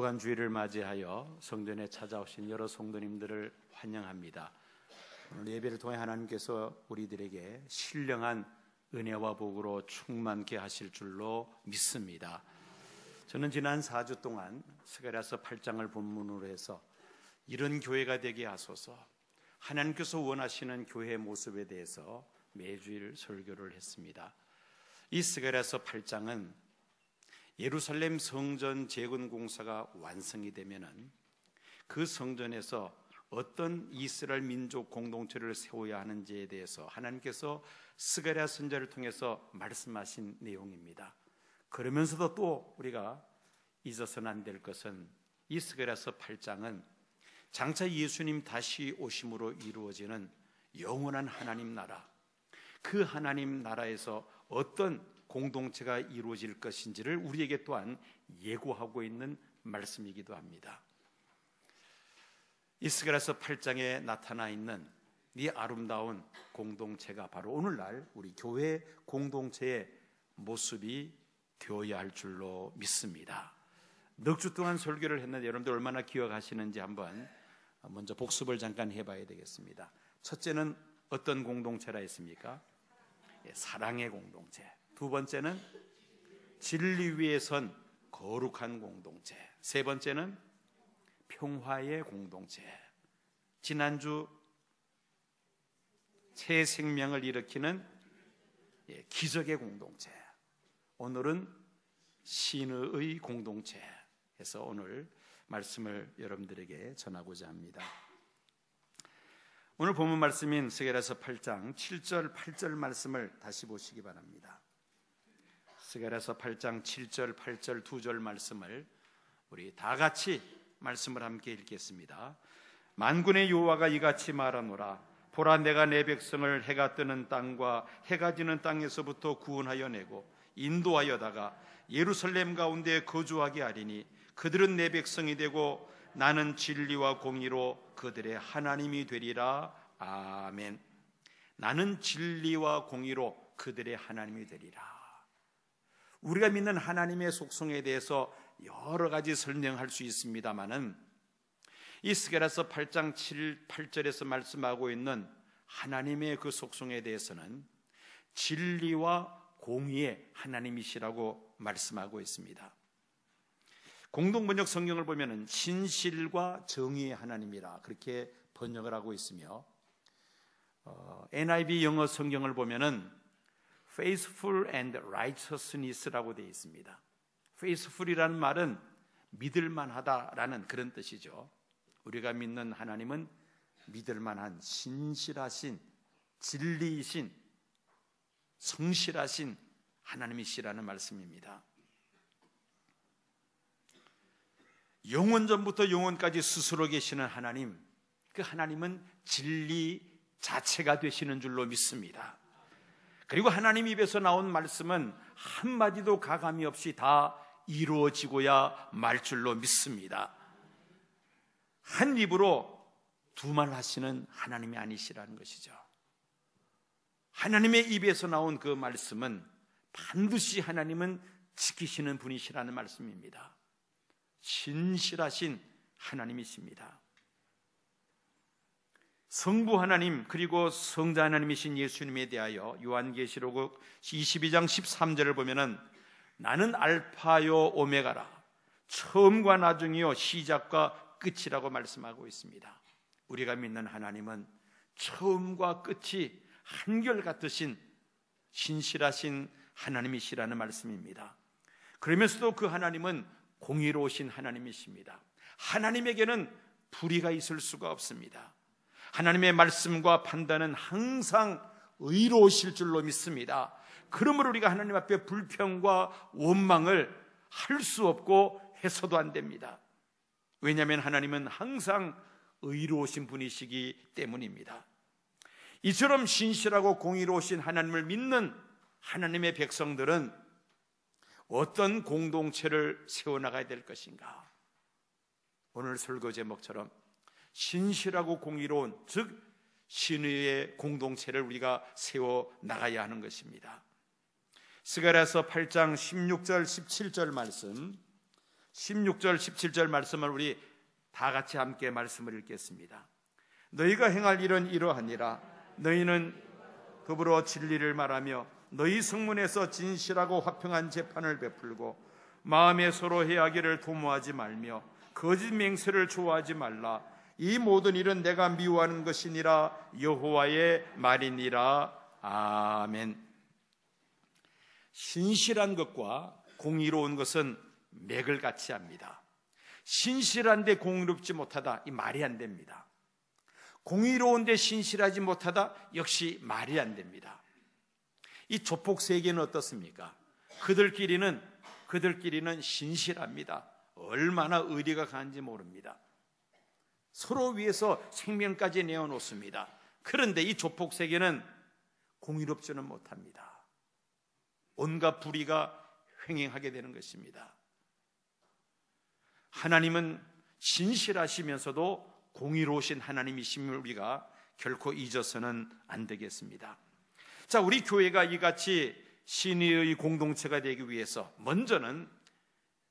주간주일을 맞이하여 성전에 찾아오신 여러 성도님들을 환영합니다. 오늘 예배를 통해 하나님께서 우리들에게 신령한 은혜와 복으로 충만케 하실 줄로 믿습니다. 저는 지난 4주 동안 스가랴서 8장을 본문으로 해서 이런 교회가 되게 하소서, 하나님께서 원하시는 교회의 모습에 대해서 매주일 설교를 했습니다. 이 스가랴서 8장은 예루살렘 성전 재건 공사가 완성이 되면은 그 성전에서 어떤 이스라엘 민족 공동체를 세워야 하는지에 대해서 하나님께서 스가랴 선지자를 통해서 말씀하신 내용입니다. 그러면서도 또 우리가 잊어서는 안 될 것은 이 스가랴서 8장은 장차 예수님 다시 오심으로 이루어지는 영원한 하나님 나라, 그 하나님 나라에서 어떤 공동체가 이루어질 것인지를 우리에게 또한 예고하고 있는 말씀이기도 합니다. 이 스가랴서 8장에 나타나 있는 이 아름다운 공동체가 바로 오늘날 우리 교회 공동체의 모습이 되어야 할 줄로 믿습니다. 넉 주 동안 설교를 했는데 여러분들 얼마나 기억하시는지 한번 먼저 복습을 잠깐 해봐야 되겠습니다. 첫째는 어떤 공동체라 했습니까? 사랑의 공동체. 두 번째는 진리 위에 선 거룩한 공동체. 세 번째는 평화의 공동체. 지난주 새 생명을 일으키는 기적의 공동체. 오늘은 신의 공동체 해서 오늘 말씀을 여러분들에게 전하고자 합니다. 오늘 본문 말씀인 스가랴서 8장 7절 8절 말씀을 다시 보시기 바랍니다. 스가랴서 8장 7절 8절 두 절 말씀을 우리 다 같이 말씀을 함께 읽겠습니다. 만군의 여호와가 이같이 말하노라. 보라, 내가 내 백성을 해가 뜨는 땅과 해가 지는 땅에서부터 구원하여 내고 인도하여다가 예루살렘 가운데 거주하게 하리니 그들은 내 백성이 되고 나는 진리와 공의로 그들의 하나님이 되리라. 아멘. 나는 진리와 공의로 그들의 하나님이 되리라. 우리가 믿는 하나님의 속성에 대해서 여러 가지 설명할 수 있습니다만은 이 스가랴서 8장 7, 8절에서 말씀하고 있는 하나님의 그 속성에 대해서는 진리와 공의의 하나님이시라고 말씀하고 있습니다. 공동번역 성경을 보면은 신실과 정의의 하나님이라 그렇게 번역을 하고 있으며 NIV 영어 성경을 보면은 faithful and righteousness라고 되어 있습니다. faithful이라는 말은 믿을만하다라는 그런 뜻이죠. 우리가 믿는 하나님은 믿을만한 신실하신 진리이신 성실하신 하나님이시라는 말씀입니다. 영원전부터 영원까지 스스로 계시는 하나님, 그 하나님은 진리 자체가 되시는 줄로 믿습니다. 그리고 하나님 입에서 나온 말씀은 한마디도 가감이 없이 다 이루어지고야 말 줄로 믿습니다. 한 입으로 두 말 하시는 하나님이 아니시라는 것이죠. 하나님의 입에서 나온 그 말씀은 반드시 하나님은 지키시는 분이시라는 말씀입니다. 신실하신 하나님이십니다. 성부 하나님 그리고 성자 하나님이신 예수님에 대하여 요한계시록 22장 13절을 보면은 나는 알파요 오메가라, 처음과 나중이요 시작과 끝이라고 말씀하고 있습니다. 우리가 믿는 하나님은 처음과 끝이 한결같으신 신실하신 하나님이시라는 말씀입니다. 그러면서도 그 하나님은 공의로우신 하나님이십니다. 하나님에게는 불의가 있을 수가 없습니다. 하나님의 말씀과 판단은 항상 의로우실 줄로 믿습니다. 그러므로 우리가 하나님 앞에 불평과 원망을 할 수 없고 해서도 안 됩니다. 왜냐하면 하나님은 항상 의로우신 분이시기 때문입니다. 이처럼 신실하고 공의로우신 하나님을 믿는 하나님의 백성들은 어떤 공동체를 세워나가야 될 것인가? 오늘 설교 제목처럼 신실하고 공의로운, 즉 신의의 공동체를 우리가 세워나가야 하는 것입니다. 스가랴서 8장 16절 17절 말씀 16절 17절 말씀을 우리 다 같이 함께 말씀을 읽겠습니다. 너희가 행할 일은 이러하니라. 너희는 더불어 진리를 말하며 너희 성문에서 진실하고 화평한 재판을 베풀고 마음에 서로 해하기를 도모하지 말며 거짓 맹세를 좋아하지 말라. 이 모든 일은 내가 미워하는 것이니라. 여호와의 말이니라. 아멘. 신실한 것과 공의로운 것은 맥을 같이 합니다. 신실한데 공의롭지 못하다, 이 말이 안 됩니다. 공의로운데 신실하지 못하다, 역시 말이 안 됩니다. 이 조폭 세계는 어떻습니까? 그들끼리는 신실합니다. 얼마나 의리가 강한지 모릅니다. 서로 위해서 생명까지 내어놓습니다. 그런데 이 조폭 세계는 공의롭지는 못합니다. 온갖 불의가 횡행하게 되는 것입니다. 하나님은 신실하시면서도 공의로우신 하나님이심을 우리가 결코 잊어서는 안 되겠습니다. 자, 우리 교회가 이같이 신의의 공동체가 되기 위해서 먼저는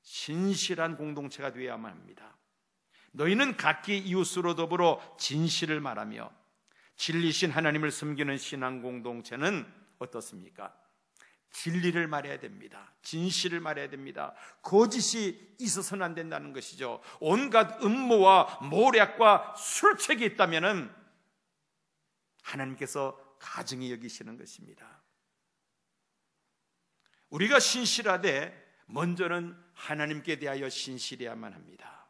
신실한 공동체가 되어야만 합니다. 너희는 각기 이웃으로 더불어 진실을 말하며 진리신 하나님을 섬기는 신앙 공동체는 어떻습니까? 진리를 말해야 됩니다. 진실을 말해야 됩니다. 거짓이 있어서는 안 된다는 것이죠. 온갖 음모와 모략과 술책이 있다면 하나님께서 가증히 여기시는 것입니다. 우리가 신실하되 먼저는 하나님께 대하여 신실해야만 합니다.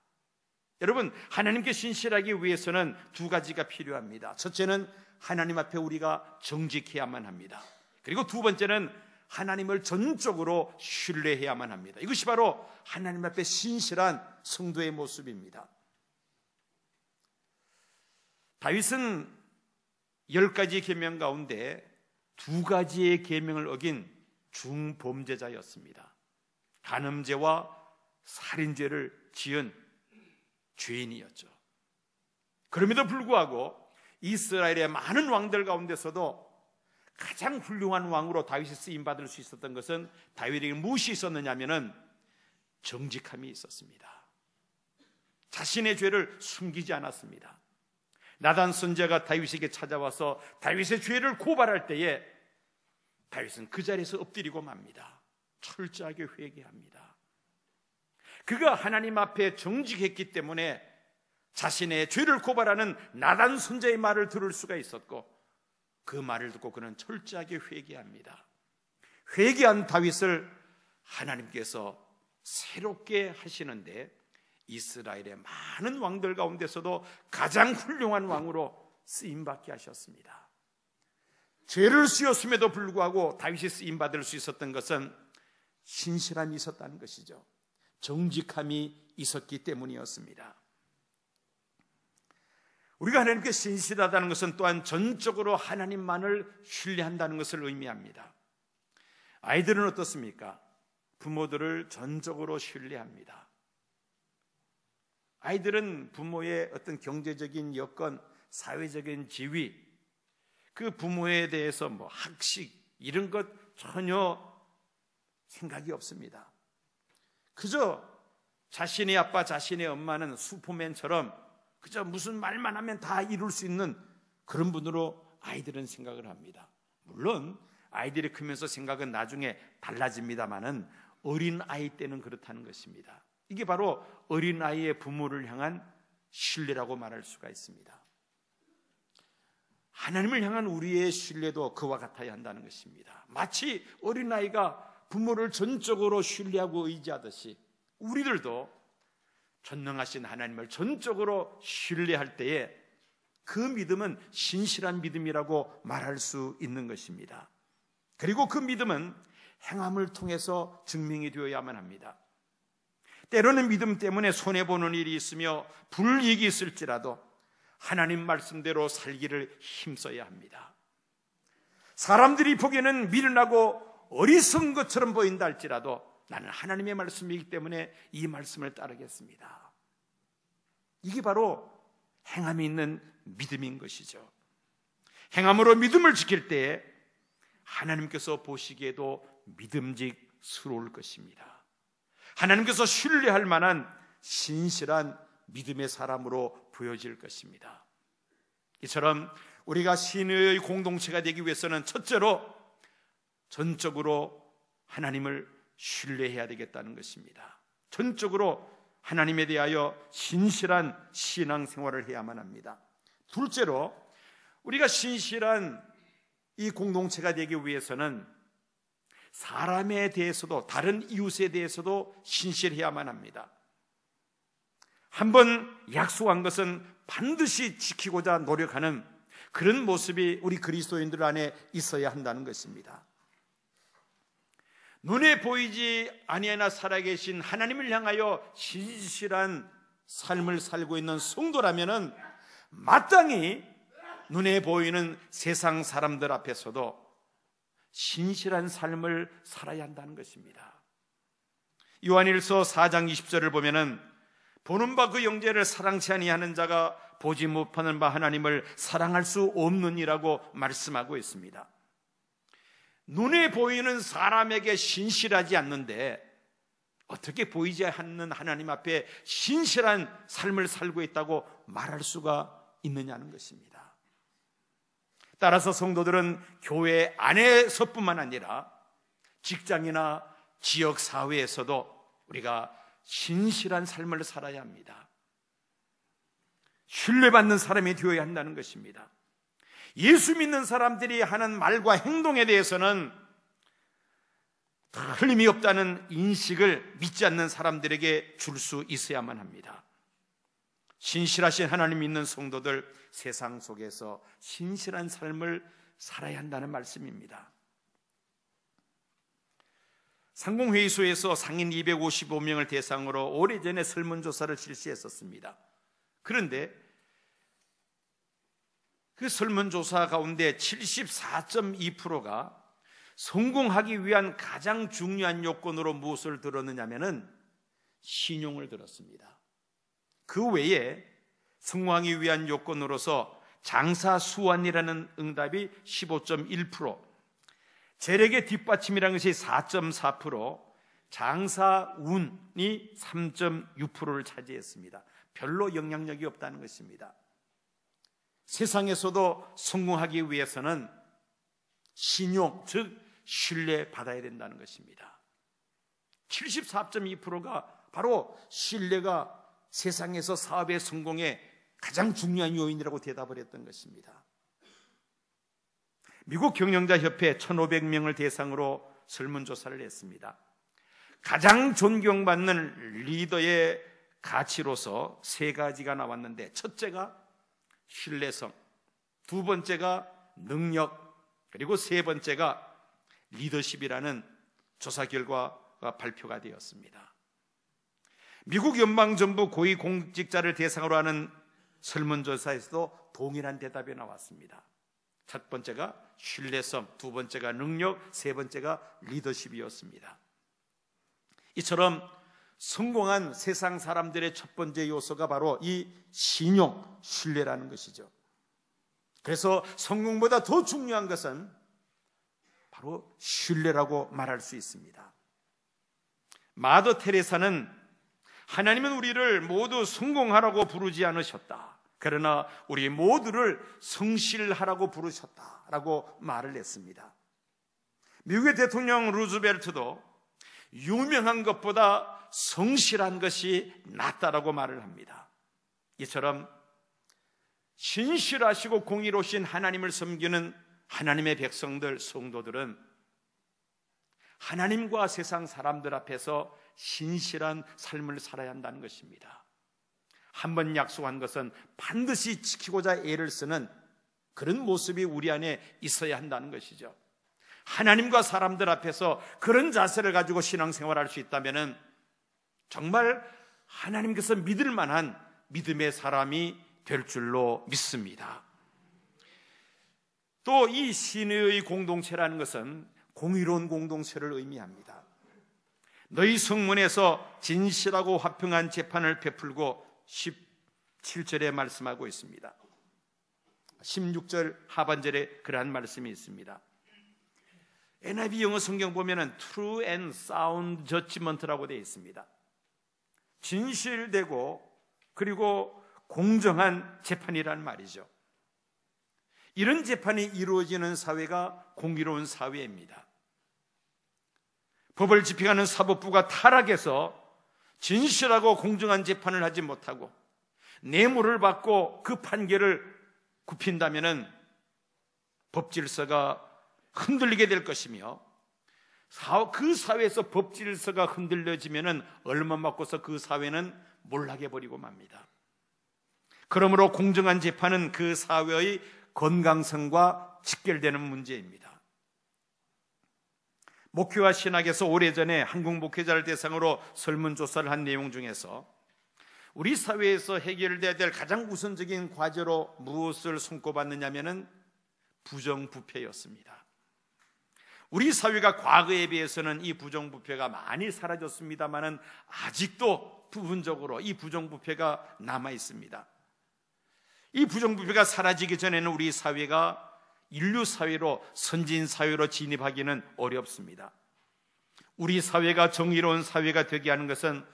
여러분, 하나님께 신실하기 위해서는 두 가지가 필요합니다. 첫째는 하나님 앞에 우리가 정직해야만 합니다. 그리고 두 번째는 하나님을 전적으로 신뢰해야만 합니다. 이것이 바로 하나님 앞에 신실한 성도의 모습입니다. 다윗은 10가지 계명 가운데 2가지의 계명을 어긴 중범죄자였습니다. 간음죄와 살인죄를 지은 죄인이었죠. 그럼에도 불구하고 이스라엘의 많은 왕들 가운데서도 가장 훌륭한 왕으로 다윗이 쓰임받을 수 있었던 것은 다윗에게 무엇이 있었느냐면 정직함이 있었습니다. 자신의 죄를 숨기지 않았습니다. 나단 선지자가 다윗에게 찾아와서 다윗의 죄를 고발할 때에 다윗은 그 자리에서 엎드리고 맙니다. 철저하게 회개합니다. 그가 하나님 앞에 정직했기 때문에 자신의 죄를 고발하는 나단 선지자의 말을 들을 수가 있었고, 그 말을 듣고 그는 철저하게 회개합니다. 회개한 다윗을 하나님께서 새롭게 하시는데 이스라엘의 많은 왕들 가운데서도 가장 훌륭한 왕으로 쓰임받게 하셨습니다. 죄를 지었음에도 불구하고 다윗이 쓰임받을 수 있었던 것은 신실함이 있었다는 것이죠. 정직함이 있었기 때문이었습니다. 우리가 하나님께 신실하다는 것은 또한 전적으로 하나님만을 신뢰한다는 것을 의미합니다. 아이들은 어떻습니까? 부모들을 전적으로 신뢰합니다. 아이들은 부모의 어떤 경제적인 여건, 사회적인 지위, 그 부모에 대해서 학식 이런 것 전혀 생각이 없습니다. 그저 자신의 아빠, 자신의 엄마는 슈퍼맨처럼 그저 무슨 말만 하면 다 이룰 수 있는 그런 분으로 아이들은 생각을 합니다. 물론 아이들이 크면서 생각은 나중에 달라집니다만은 어린 아이 때는 그렇다는 것입니다. 이게 바로 어린 아이의 부모를 향한 신뢰라고 말할 수가 있습니다. 하나님을 향한 우리의 신뢰도 그와 같아야 한다는 것입니다. 마치 어린 아이가 부모를 전적으로 신뢰하고 의지하듯이 우리들도 전능하신 하나님을 전적으로 신뢰할 때에 그 믿음은 신실한 믿음이라고 말할 수 있는 것입니다. 그리고 그 믿음은 행함을 통해서 증명이 되어야만 합니다. 때로는 믿음 때문에 손해보는 일이 있으며 불이익이 있을지라도 하나님 말씀대로 살기를 힘써야 합니다. 사람들이 보기에는 미련하고 어리석은 것처럼 보인다 할지라도 나는 하나님의 말씀이기 때문에 이 말씀을 따르겠습니다. 이게 바로 행함이 있는 믿음인 것이죠. 행함으로 믿음을 지킬 때에 하나님께서 보시기에도 믿음직스러울 것입니다. 하나님께서 신뢰할 만한 신실한 믿음의 사람으로 보여질 것입니다. 이처럼 우리가 신의 공동체가 되기 위해서는 첫째로 전적으로 하나님을 신뢰해야 되겠다는 것입니다. 전적으로 하나님에 대하여 신실한 신앙생활을 해야만 합니다. 둘째로 우리가 신실한 이 공동체가 되기 위해서는 사람에 대해서도, 다른 이웃에 대해서도 신실해야만 합니다. 한번 약속한 것은 반드시 지키고자 노력하는 그런 모습이 우리 그리스도인들 안에 있어야 한다는 것입니다. 눈에 보이지 아니하나 살아계신 하나님을 향하여 신실한 삶을 살고 있는 성도라면은 마땅히 눈에 보이는 세상 사람들 앞에서도 신실한 삶을 살아야 한다는 것입니다. 요한일서 4장 20절을 보면은 보는 바 그 형제를 사랑치 아니하는 자가 보지 못하는 바 하나님을 사랑할 수 없느니라고 말씀하고 있습니다. 눈에 보이는 사람에게 신실하지 않는데 어떻게 보이지 않는 하나님 앞에 신실한 삶을 살고 있다고 말할 수가 있느냐는 것입니다. 따라서 성도들은 교회 안에서뿐만 아니라 직장이나 지역 사회에서도 우리가 신실한 삶을 살아야 합니다. 신뢰받는 사람이 되어야 한다는 것입니다. 예수 믿는 사람들이 하는 말과 행동에 대해서는 틀림이 없다는 인식을 믿지 않는 사람들에게 줄 수 있어야만 합니다. 신실하신 하나님 믿는 성도들, 세상 속에서 신실한 삶을 살아야 한다는 말씀입니다. 상공회의소에서 상인 255명을 대상으로 오래전에 설문조사를 실시했었습니다. 그런데 그 설문조사 가운데 74.2%가 성공하기 위한 가장 중요한 요건으로 무엇을 들었느냐면은 신용을 들었습니다. 그 외에 성공하기 위한 요건으로서 장사 수완이라는 응답이 15.1%, 재력의 뒷받침이라는 것이 4.4%, 장사 운이 3.6%를 차지했습니다. 별로 영향력이 없다는 것입니다. 세상에서도 성공하기 위해서는 신용, 즉 신뢰받아야 된다는 것입니다. 74.2%가 바로 신뢰가 세상에서 사업의 성공에 가장 중요한 요인이라고 대답을 했던 것입니다. 미국 경영자협회 1,500명을 대상으로 설문조사를 했습니다. 가장 존경받는 리더의 가치로서 세 가지가 나왔는데, 첫째가 신뢰성, 두 번째가 능력, 그리고 세 번째가 리더십이라는 조사 결과가 발표가 되었습니다. 미국 연방정부 고위공직자를 대상으로 하는 설문조사에서도 동일한 대답이 나왔습니다. 첫 번째가 신뢰성, 두 번째가 능력, 세 번째가 리더십이었습니다. 이처럼 성공한 세상 사람들의 첫 번째 요소가 바로 이 신용, 신뢰라는 것이죠. 그래서 성공보다 더 중요한 것은 바로 신뢰라고 말할 수 있습니다. 마더 테레사는 하나님은 우리를 모두 성공하라고 부르지 않으셨다. 그러나 우리 모두를 성실하라고 부르셨다라고 말을 했습니다. 미국의 대통령 루즈벨트도 유명한 것보다 성실한 것이 낫다라고 말을 합니다. 이처럼 신실하시고 공의로우신 하나님을 섬기는 하나님의 백성들, 성도들은 하나님과 세상 사람들 앞에서 신실한 삶을 살아야 한다는 것입니다. 한번 약속한 것은 반드시 지키고자 애를 쓰는 그런 모습이 우리 안에 있어야 한다는 것이죠. 하나님과 사람들 앞에서 그런 자세를 가지고 신앙생활할 수 있다면 정말 하나님께서 믿을 만한 믿음의 사람이 될 줄로 믿습니다. 또 이 신의 공동체라는 것은 공의로운 공동체를 의미합니다. 너희 성문에서 진실하고 화평한 재판을 베풀고 17절에 말씀하고 있습니다. 16절 하반절에 그러한 말씀이 있습니다. NIV 영어 성경 보면은 True and Sound Judgment라고 되어 있습니다. 진실되고 그리고 공정한 재판이란 말이죠. 이런 재판이 이루어지는 사회가 공의로운 사회입니다. 법을 집행하는 사법부가 타락해서 진실하고 공정한 재판을 하지 못하고 뇌물을 받고 그 판결을 굽힌다면 법 질서가 흔들리게 될 것이며, 그 사회에서 법 질서가 흔들려지면 얼마 맞고서 그 사회는 몰락해 버리고 맙니다. 그러므로 공정한 재판은 그 사회의 건강성과 직결되는 문제입니다. 목회와 신학에서 오래전에 한국 목회자를 대상으로 설문조사를 한 내용 중에서 우리 사회에서 해결돼야 될 가장 우선적인 과제로 무엇을 손꼽았느냐면은 부정부패였습니다. 우리 사회가 과거에 비해서는 이 부정부패가 많이 사라졌습니다만은 아직도 부분적으로 이 부정부패가 남아 있습니다. 이 부정부패가 사라지기 전에는 우리 사회가 인류 사회로, 선진 사회로 진입하기는 어렵습니다. 우리 사회가 정의로운 사회가 되게 하는 것은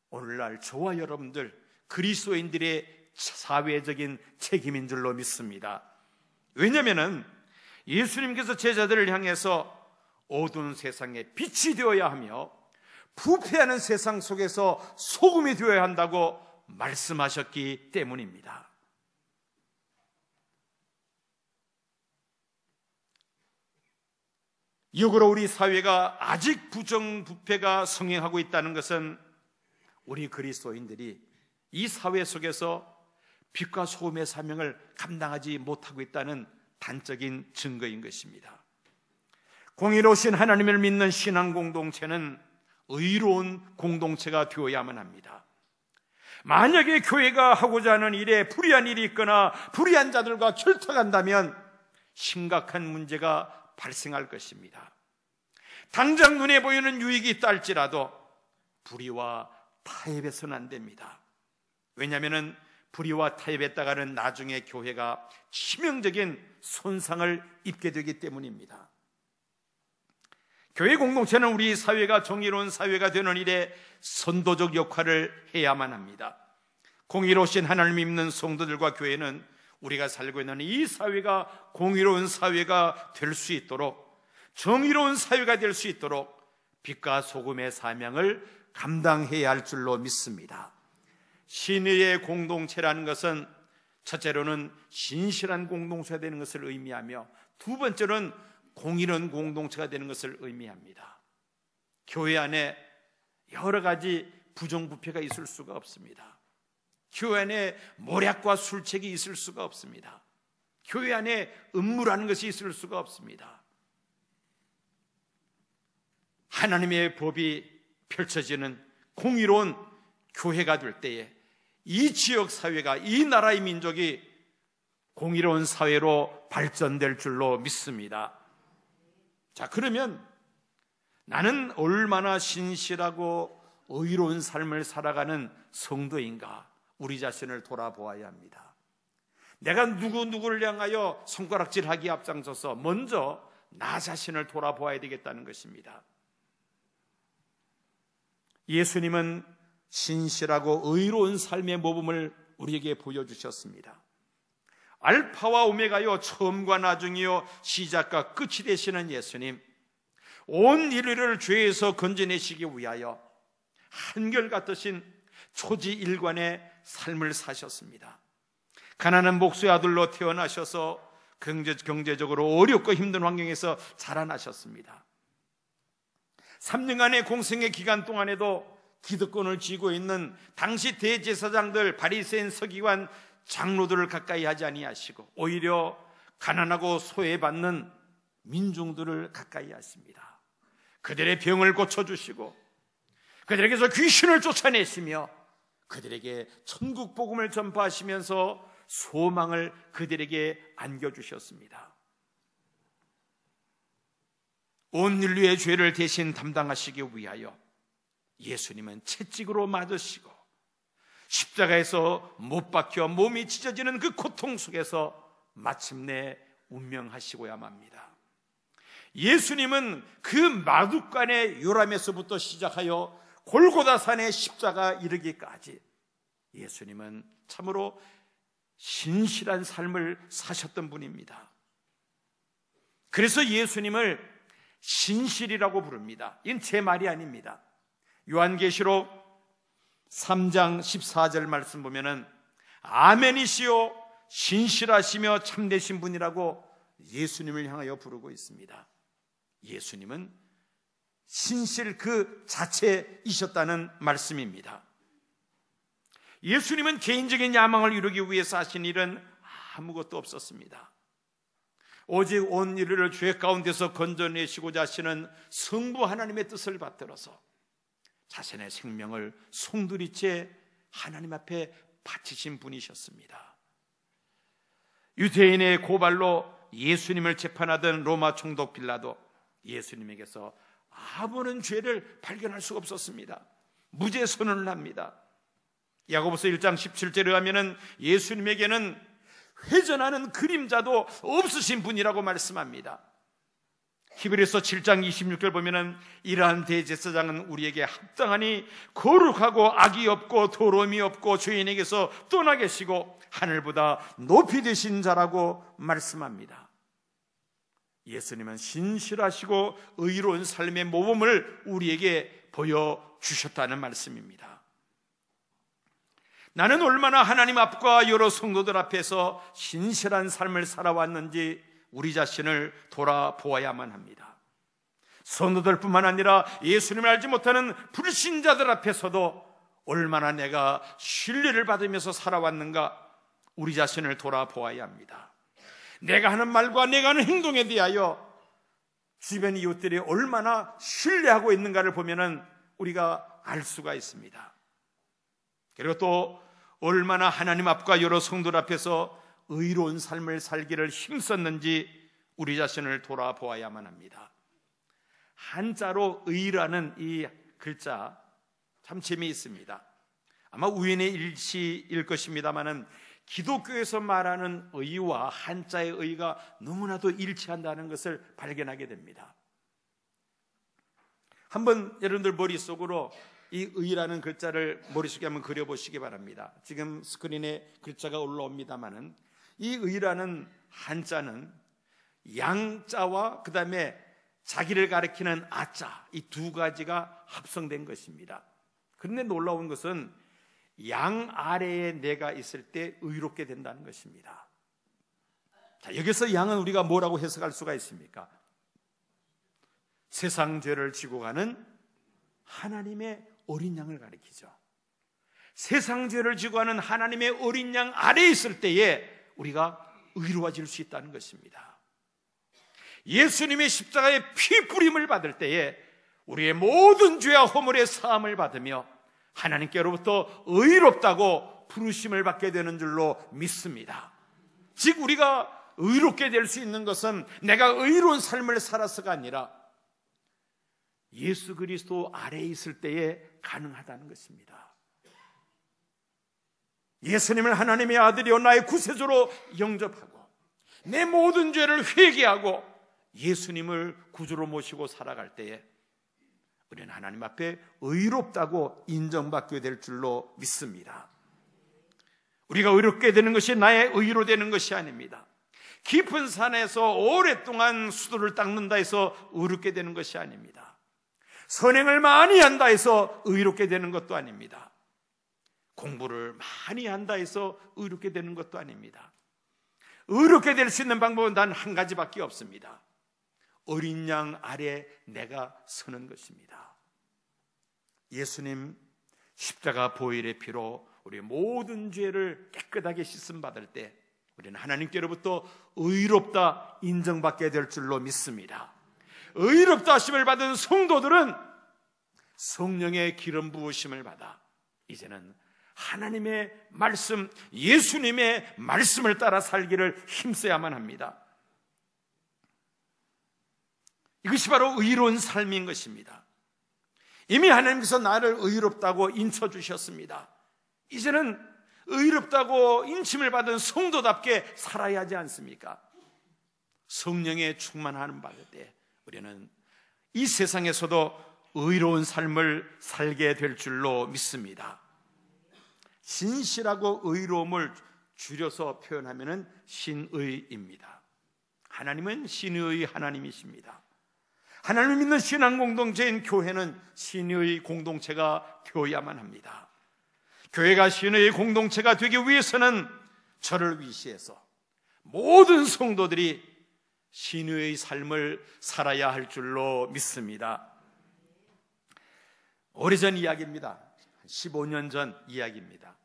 오늘날 저와 여러분들 그리스도인들의 사회적인 책임인 줄로 믿습니다. 왜냐하면 예수님께서 제자들을 향해서 어두운 세상에 빛이 되어야 하며 부패하는 세상 속에서 소금이 되어야 한다고 말씀하셨기 때문입니다. 역으로 우리 사회가 아직 부정부패가 성행하고 있다는 것은 우리 그리스도인들이 이 사회 속에서 빛과 소금의 사명을 감당하지 못하고 있다는 단적인 증거인 것입니다. 공의로우신 하나님을 믿는 신앙 공동체는 의로운 공동체가 되어야만 합니다. 만약에 교회가 하고자 하는 일에 불의한 일이 있거나 불의한 자들과 결탁한다면 심각한 문제가 발생할 것입니다. 당장 눈에 보이는 유익이 있다 할지라도 불의와 타협해서는 안 됩니다. 왜냐하면 불의와 타협했다가는 나중에 교회가 치명적인 손상을 입게 되기 때문입니다. 교회 공동체는 우리 사회가 정의로운 사회가 되는 일에 선도적 역할을 해야만 합니다. 공의로우신 하나님 믿는 성도들과 교회는 우리가 살고 있는 이 사회가 공의로운 사회가 될 수 있도록, 정의로운 사회가 될 수 있도록 빛과 소금의 사명을 감당해야 할 줄로 믿습니다. 신의의 공동체라는 것은 첫째로는 신실한 공동체가 되는 것을 의미하며, 두 번째로는 공의로운 공동체가 되는 것을 의미합니다. 교회 안에 여러 가지 부정부패가 있을 수가 없습니다. 교회 안에 모략과 술책이 있을 수가 없습니다. 교회 안에 음모라는 것이 있을 수가 없습니다. 하나님의 법이 펼쳐지는 공의로운 교회가 될 때에 이 지역 사회가, 이 나라의 민족이 공의로운 사회로 발전될 줄로 믿습니다. 자, 그러면 나는 얼마나 신실하고 의로운 삶을 살아가는 성도인가, 우리 자신을 돌아보아야 합니다. 내가 누구를 향하여 손가락질하기에 앞장서서 먼저 나 자신을 돌아보아야 되겠다는 것입니다. 예수님은 신실하고 의로운 삶의 모범을 우리에게 보여주셨습니다. 알파와 오메가요, 처음과 나중이요, 시작과 끝이 되시는 예수님, 온 인류를 죄에서 건져내시기 위하여 한결같으신 초지일관의 삶을 사셨습니다. 가난한 목수의 아들로 태어나셔서 경제적으로 어렵고 힘든 환경에서 자라나셨습니다. 3년간의 공생의 기간 동안에도 기득권을 쥐고 있는 당시 대제사장들, 바리새인, 서기관, 장로들을 가까이 하지 아니하시고 오히려 가난하고 소외받는 민중들을 가까이 하십니다. 그들의 병을 고쳐주시고 그들에게서 귀신을 쫓아내시며 그들에게 천국 복음을 전파하시면서 소망을 그들에게 안겨주셨습니다. 온 인류의 죄를 대신 담당하시기 위하여 예수님은 채찍으로 맞으시고 십자가에서 못 박혀 몸이 찢어지는 그 고통 속에서 마침내 운명하시고야 맙니다. 예수님은 그 마둑간의 요람에서부터 시작하여 골고다산의 십자가 이르기까지 예수님은 참으로 신실한 삶을 사셨던 분입니다. 그래서 예수님을 신실이라고 부릅니다. 이건 제 말이 아닙니다. 요한계시록 3장 14절 말씀 보면은 아멘이시요 신실하시며 참되신 분이라고 예수님을 향하여 부르고 있습니다. 예수님은 신실 그 자체이셨다는 말씀입니다. 예수님은 개인적인 야망을 이루기 위해서 하신 일은 아무것도 없었습니다. 오직 온 인류를 죄 가운데서 건져내시고자 하시는 성부 하나님의 뜻을 받들어서 자신의 생명을 송두리째 하나님 앞에 바치신 분이셨습니다. 유대인의 고발로 예수님을 재판하던 로마 총독 빌라도 예수님에게서 아무런 죄를 발견할 수가 없었습니다. 무죄 선언을 합니다. 야고보서 1장 17절에 가면은 예수님에게는 회전하는 그림자도 없으신 분이라고 말씀합니다. 히브리서 7장 26절 보면은 이러한 대제사장은 우리에게 합당하니 거룩하고 악이 없고 더러움이 없고 죄인에게서 떠나 계시고 하늘보다 높이 되신 자라고 말씀합니다. 예수님은 신실하시고 의로운 삶의 모범을 우리에게 보여주셨다는 말씀입니다. 나는 얼마나 하나님 앞과 여러 성도들 앞에서 신실한 삶을 살아왔는지 우리 자신을 돌아보아야만 합니다. 성도들뿐만 아니라 예수님을 알지 못하는 불신자들 앞에서도 얼마나 내가 신뢰를 받으면서 살아왔는가 우리 자신을 돌아보아야 합니다. 내가 하는 말과 내가 하는 행동에 대하여 주변 이웃들이 얼마나 신뢰하고 있는가를 보면은 우리가 알 수가 있습니다. 그리고 또 얼마나 하나님 앞과 여러 성도들 앞에서 의로운 삶을 살기를 힘썼는지 우리 자신을 돌아보아야만 합니다. 한자로 의라는 이 글자 참 재미있습니다. 아마 우연의 일치일 것입니다마는 기독교에서 말하는 의와 한자의 의가 너무나도 일치한다는 것을 발견하게 됩니다. 한번 여러분들 머릿속으로 이 의라는 글자를 머릿속에 한번 그려보시기 바랍니다. 지금 스크린에 글자가 올라옵니다마는 이 의라는 한자는 양자와 그 다음에 자기를 가리키는 아자 이 두 가지가 합성된 것입니다. 그런데 놀라운 것은 양 아래에 내가 있을 때 의롭게 된다는 것입니다. 자, 여기서 양은 우리가 뭐라고 해석할 수가 있습니까? 세상 죄를 지고 가는 하나님의 어린 양을 가리키죠. 세상 죄를 지고 가는 하나님의 어린 양 아래에 있을 때에 우리가 의로워질 수 있다는 것입니다. 예수님의 십자가의 피 뿌림을 받을 때에 우리의 모든 죄와 허물의 사함을 받으며 하나님께로부터 의롭다고 부르심을 받게 되는 줄로 믿습니다. 즉 우리가 의롭게 될 수 있는 것은 내가 의로운 삶을 살아서가 아니라 예수 그리스도 아래에 있을 때에 가능하다는 것입니다. 예수님을 하나님의 아들이요 나의 구세주로 영접하고 내 모든 죄를 회개하고 예수님을 구주로 모시고 살아갈 때에 우리는 하나님 앞에 의롭다고 인정받게 될 줄로 믿습니다. 우리가 의롭게 되는 것이 나의 의로 되는 것이 아닙니다. 깊은 산에서 오랫동안 수도를 닦는다 해서 의롭게 되는 것이 아닙니다. 선행을 많이 한다 해서 의롭게 되는 것도 아닙니다. 공부를 많이 한다 해서 의롭게 되는 것도 아닙니다. 의롭게 될 수 있는 방법은 단 한 가지밖에 없습니다. 어린 양 아래 내가 서는 것입니다. 예수님 십자가 보혈의 피로 우리의 모든 죄를 깨끗하게 씻음 받을 때 우리는 하나님께로부터 의롭다 인정받게 될 줄로 믿습니다. 의롭다 하심을 받은 성도들은 성령의 기름 부으심을 받아 이제는 하나님의 말씀, 예수님의 말씀을 따라 살기를 힘써야만 합니다. 이것이 바로 의로운 삶인 것입니다. 이미 하나님께서 나를 의롭다고 인쳐주셨습니다. 이제는 의롭다고 인침을 받은 성도답게 살아야 하지 않습니까? 성령의 충만함을 받을 때 우리는 이 세상에서도 의로운 삶을 살게 될 줄로 믿습니다. 신실하고 의로움을 줄여서 표현하면 신의입니다. 하나님은 신의 하나님이십니다. 하나님을 믿는 신앙 공동체인 교회는 신의 공동체가 되어야만 합니다. 교회가 신의 공동체가 되기 위해서는 저를 위시해서 모든 성도들이 신의 삶을 살아야 할 줄로 믿습니다. 오래전 이야기입니다. 15년 전 이야기입니다.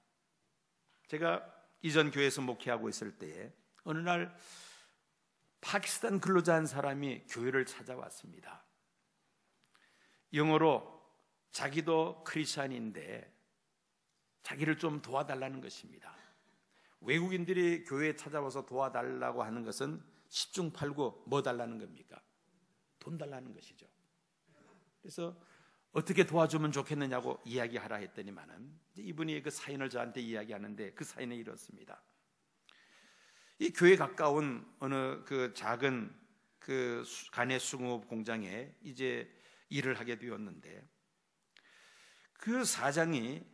제가 이전 교회에서 목회하고 있을 때에 어느 날 파키스탄 근로자 한 사람이 교회를 찾아왔습니다. 영어로 자기도 크리스찬인데 자기를 좀 도와달라는 것입니다. 외국인들이 교회에 찾아와서 도와달라고 하는 것은 10중 8구 뭐 달라는 겁니까? 돈 달라는 것이죠. 그래서 어떻게 도와주면 좋겠느냐고 이야기하라 했더니만은 이분이 그 사연을 저한테 이야기하는데 그 사연이 이렇습니다. 이 교회 가까운 어느 그 작은 그 간의 수공업 공장에 이제 일을 하게 되었는데 그 사장이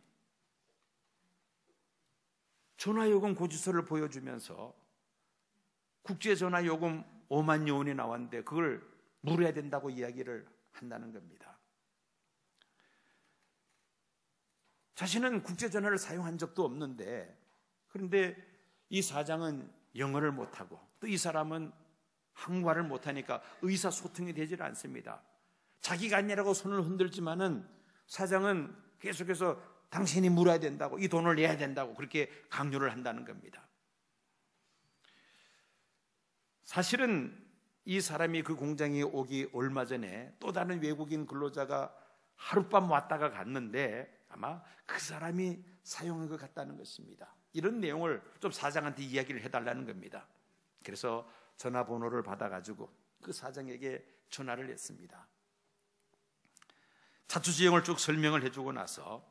전화요금 고지서를 보여주면서 국제전화요금 5만 원이 나왔는데 그걸 물어야 된다고 이야기를 한다는 겁니다. 자신은 국제전화를 사용한 적도 없는데 그런데 이 사장은 영어를 못하고 또 이 사람은 한국말을 못하니까 의사소통이 되질 않습니다. 자기가 아니라고 손을 흔들지만은 사장은 계속해서 당신이 물어야 된다고, 이 돈을 내야 된다고 그렇게 강요를 한다는 겁니다. 사실은 이 사람이 그 공장에 오기 얼마 전에 또 다른 외국인 근로자가 하룻밤 왔다가 갔는데 아마 그 사람이 사용한 것 같다는 것입니다. 이런 내용을 좀 사장한테 이야기를 해달라는 겁니다. 그래서 전화번호를 받아가지고 그 사장에게 전화를 했습니다. 차추지형을 쭉 설명을 해주고 나서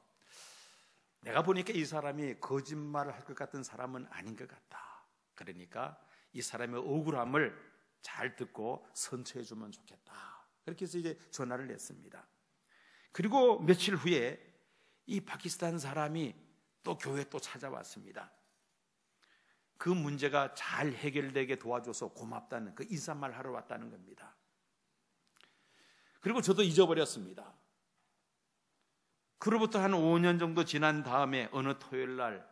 내가 보니까 이 사람이 거짓말을 할 것 같은 사람은 아닌 것 같다. 그러니까 이 사람의 억울함을 잘 듣고 선처해 주면 좋겠다. 그렇게 해서 이제 전화를 했습니다. 그리고 며칠 후에 이 파키스탄 사람이 또 교회에 또 찾아왔습니다. 그 문제가 잘 해결되게 도와줘서 고맙다는 그 인사말 하러 왔다는 겁니다. 그리고 저도 잊어버렸습니다. 그로부터 한 5년 정도 지난 다음에 어느 토요일 날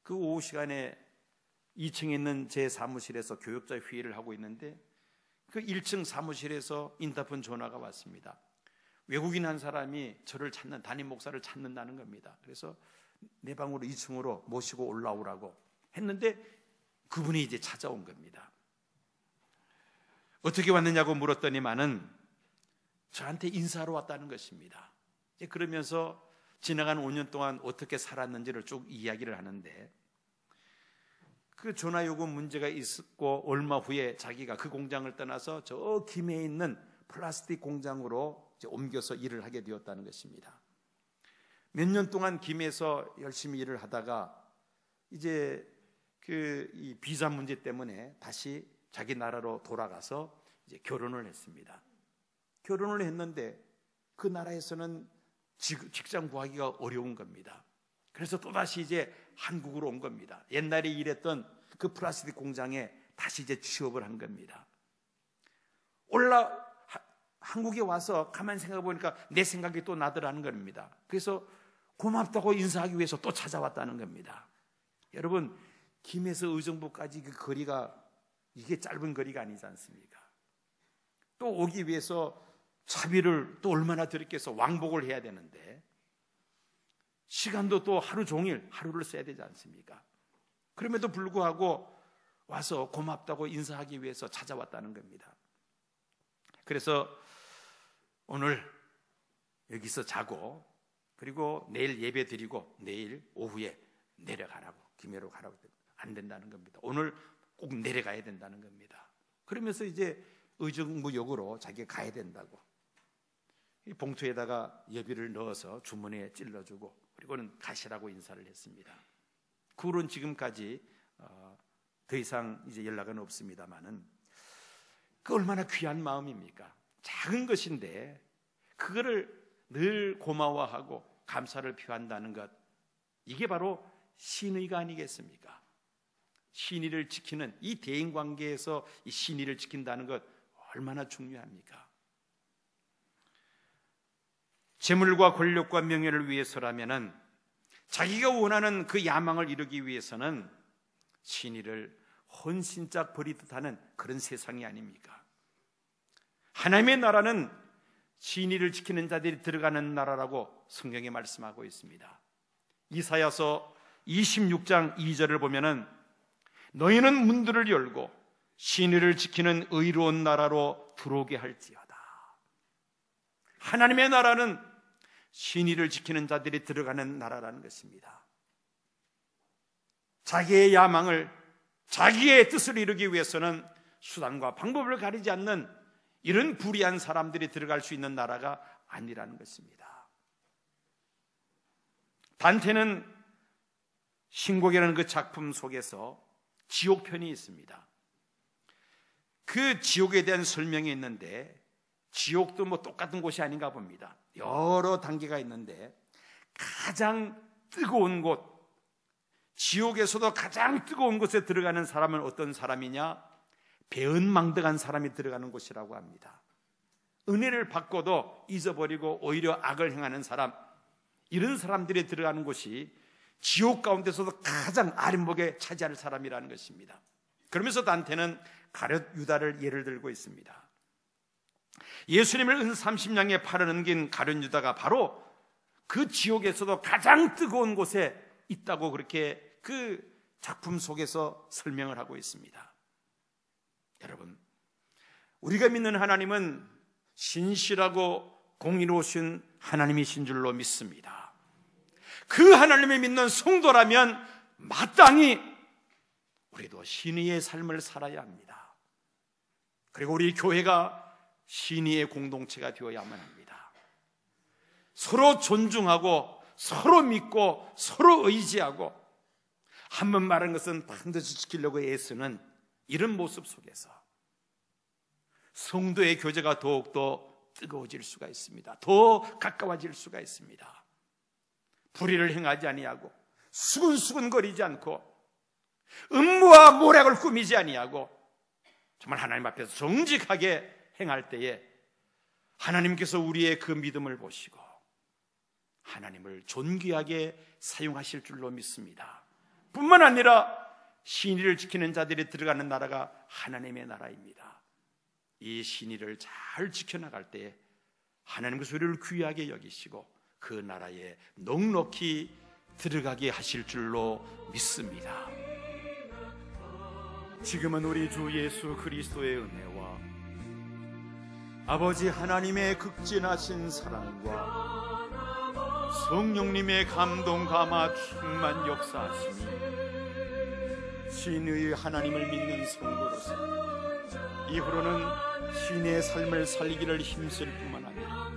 그 오후 시간에 2층에 있는 제 사무실에서 교육자 회의를 하고 있는데 그 1층 사무실에서 인터폰 전화가 왔습니다. 외국인 한 사람이 저를 찾는, 담임 목사를 찾는다는 겁니다. 그래서 내 방으로 2층으로 모시고 올라오라고 했는데 그분이 이제 찾아온 겁니다. 어떻게 왔느냐고 물었더니만은 저한테 인사하러 왔다는 것입니다. 그러면서 지나간 5년 동안 어떻게 살았는지를 쭉 이야기를 하는데 그 전화요금 문제가 있었고 얼마 후에 자기가 그 공장을 떠나서 저 김해에 있는 플라스틱 공장으로 이제 옮겨서 일을 하게 되었다는 것입니다. 몇 년 동안 김해에서 열심히 일을 하다가 이제 이 비자 문제 때문에 다시 자기 나라로 돌아가서 이제 결혼을 했습니다. 결혼을 했는데 그 나라에서는 직장 구하기가 어려운 겁니다. 그래서 또다시 이제 한국으로 온 겁니다. 옛날에 일했던 그 플라스틱 공장에 다시 이제 취업을 한 겁니다. 한국에 와서 가만히 생각해 보니까 내 생각이 또 나더라는 겁니다. 그래서 고맙다고 인사하기 위해서 또 찾아왔다는 겁니다. 여러분, 김에서 의정부까지 그 거리가 이게 짧은 거리가 아니지 않습니까? 또 오기 위해서 차비를 또 얼마나 들였겠어. 왕복을 해야 되는데 시간도 또 하루 종일 하루를 써야 되지 않습니까? 그럼에도 불구하고 와서 고맙다고 인사하기 위해서 찾아왔다는 겁니다. 그래서 오늘 여기서 자고 그리고 내일 예배 드리고 내일 오후에 내려가라고, 김해로 가라고. 안 된다는 겁니다. 오늘 꼭 내려가야 된다는 겁니다. 그러면서 이제 의정부역으로 자기가 가야 된다고 이 봉투에다가 예비를 넣어서 주머니에 찔러주고 그리고는 가시라고 인사를 했습니다. 그 후로는 지금까지 더 이상 이제 연락은 없습니다만은 그 얼마나 귀한 마음입니까? 작은 것인데 그거를 늘 고마워하고 감사를 표한다는 것, 이게 바로 신의가 아니겠습니까? 신의를 지키는 이 대인관계에서 이 신의를 지킨다는 것 얼마나 중요합니까? 재물과 권력과 명예를 위해서라면은, 자기가 원하는 그 야망을 이루기 위해서는 신의를 헌신짝 버리듯 하는 그런 세상이 아닙니까? 하나님의 나라는 신의를 지키는 자들이 들어가는 나라라고 성경에 말씀하고 있습니다. 이사야서 26장 2절을 보면은 너희는 문들을 열고 신의를 지키는 의로운 나라로 들어오게 할지어다. 하나님의 나라는 신의를 지키는 자들이 들어가는 나라라는 것입니다. 자기의 야망을, 자기의 뜻을 이루기 위해서는 수단과 방법을 가리지 않는 이런 불의한 사람들이 들어갈 수 있는 나라가 아니라는 것입니다. 단테는 신곡이라는 그 작품 속에서 지옥편이 있습니다. 그 지옥에 대한 설명이 있는데, 지옥도 뭐 똑같은 곳이 아닌가 봅니다. 여러 단계가 있는데 가장 뜨거운 곳, 지옥에서도 가장 뜨거운 곳에 들어가는 사람은 어떤 사람이냐? 배은망덕한 사람이 들어가는 곳이라고 합니다. 은혜를 받고도 잊어버리고 오히려 악을 행하는 사람, 이런 사람들이 들어가는 곳이 지옥 가운데서도 가장 아랫목에 차지할 사람이라는 것입니다. 그러면서 단테는 가룟 유다를 예를 들고 있습니다. 예수님을 은 30냥에 팔아넘긴 가룟 유다가 바로 그 지옥에서도 가장 뜨거운 곳에 있다고 그렇게 그 작품 속에서 설명을 하고 있습니다. 여러분, 우리가 믿는 하나님은 신실하고 공의로우신 하나님이신 줄로 믿습니다. 그 하나님을 믿는 성도라면 마땅히 우리도 신의의 삶을 살아야 합니다. 그리고 우리 교회가 신의의 공동체가 되어야만 합니다. 서로 존중하고 서로 믿고 서로 의지하고 한 번 말한 것은 반드시 지키려고 애쓰는 이런 모습 속에서 성도의 교제가 더욱더 뜨거워질 수가 있습니다. 더 가까워질 수가 있습니다. 불의를 행하지 아니하고 수근수근거리지 않고 음모와 모략을 꾸미지 아니하고 정말 하나님 앞에서 정직하게 행할 때에 하나님께서 우리의 그 믿음을 보시고 하나님을 존귀하게 사용하실 줄로 믿습니다. 뿐만 아니라 신의를 지키는 자들이 들어가는 나라가 하나님의 나라입니다. 이 신의를 잘 지켜나갈 때에 하나님께서 우리를 귀하게 여기시고 그 나라에 넉넉히 들어가게 하실 줄로 믿습니다. 지금은 우리 주 예수 그리스도의 은혜와 아버지 하나님의 극진하신 사랑과 성령님의 감동 감화 충만 역사하시니 신의 하나님을 믿는 성도로서 이후로는 신의 삶을 살기를 힘쓸 뿐만 아니라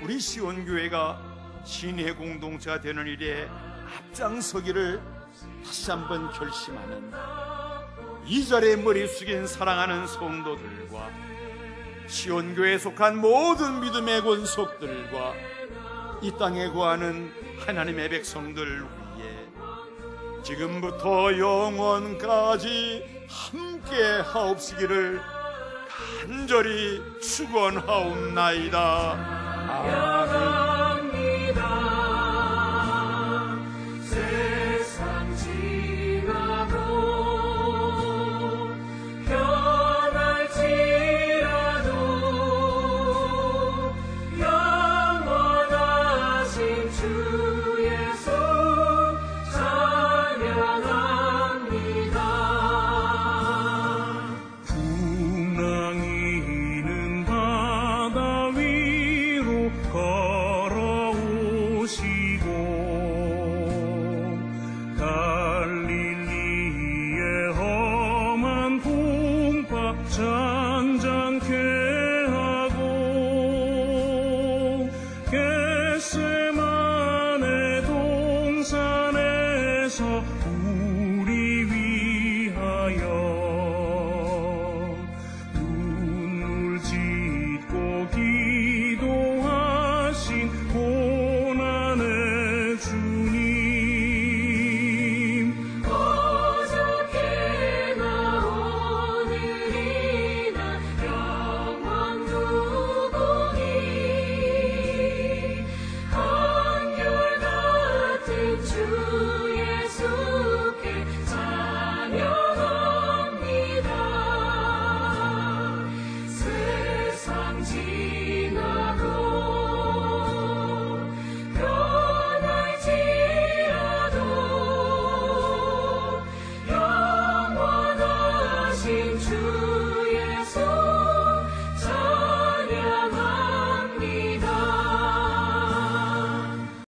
우리 시온교회가 신의 공동체가 되는 일에 앞장서기를 다시 한번 결심하는 이 자리에 머리 숙인 사랑하는 성도들과 시온교회에 속한 모든 믿음의 권속들과 이 땅에 거하는 하나님의 백성들 위해 지금부터 영원까지 함께 하옵시기를 간절히 축원하옵나이다.